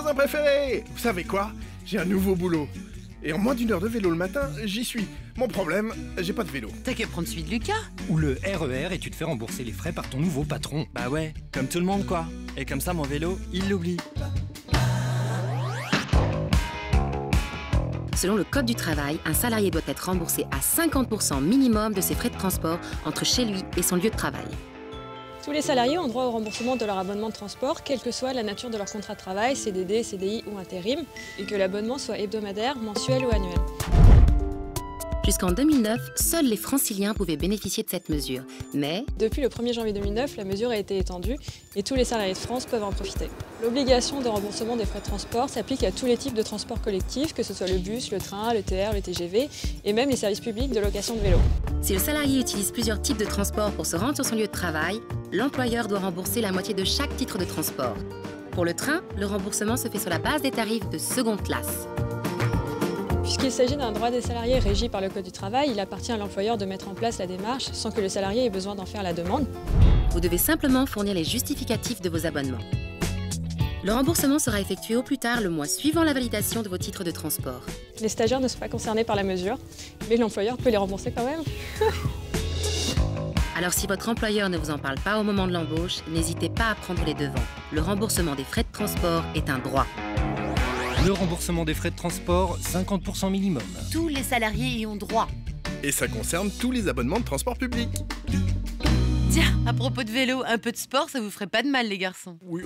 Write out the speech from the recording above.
voisin préféré. Vous savez quoi? J'ai un nouveau boulot. Et en moins d'une heure de vélo le matin, j'y suis. Mon problème, j'ai pas de vélo. T'as qu'à prendre celui de Lucas. Ou le RER et tu te fais rembourser les frais par ton nouveau patron. Bah ouais, comme tout le monde quoi. Et comme ça, mon vélo, il l'oublie. Selon le Code du travail, un salarié doit être remboursé à 50% minimum de ses frais de transport entre chez lui et son lieu de travail. Tous les salariés ont droit au remboursement de leur abonnement de transport, quelle que soit la nature de leur contrat de travail, CDD, CDI ou intérim, et que l'abonnement soit hebdomadaire, mensuel ou annuel. Jusqu'en 2009, seuls les franciliens pouvaient bénéficier de cette mesure. Mais Depuis le 1er janvier 2009, la mesure a été étendue et tous les salariés de France peuvent en profiter. L'obligation de remboursement des frais de transport s'applique à tous les types de transports collectifs, que ce soit le bus, le train, le TR, le TGV et même les services publics de location de vélo. si le salarié utilise plusieurs types de transport pour se rendre sur son lieu de travail, l'employeur doit rembourser la moitié de chaque titre de transport. Pour le train, le remboursement se fait sur la base des tarifs de seconde classe. Puisqu'il s'agit d'un droit des salariés régi par le Code du travail, il appartient à l'employeur de mettre en place la démarche sans que le salarié ait besoin d'en faire la demande. Vous devez simplement fournir les justificatifs de vos abonnements. Le remboursement sera effectué au plus tard le mois suivant la validation de vos titres de transport. Les stagiaires ne sont pas concernés par la mesure, mais l'employeur peut les rembourser quand même. Alors si votre employeur ne vous en parle pas au moment de l'embauche, n'hésitez pas à prendre les devants. Le remboursement des frais de transport est un droit. Le remboursement des frais de transport, 50% minimum. Tous les salariés y ont droit. Et ça concerne tous les abonnements de transport public. Tiens, à propos de vélo, un peu de sport, ça vous ferait pas de mal les garçons. Oui,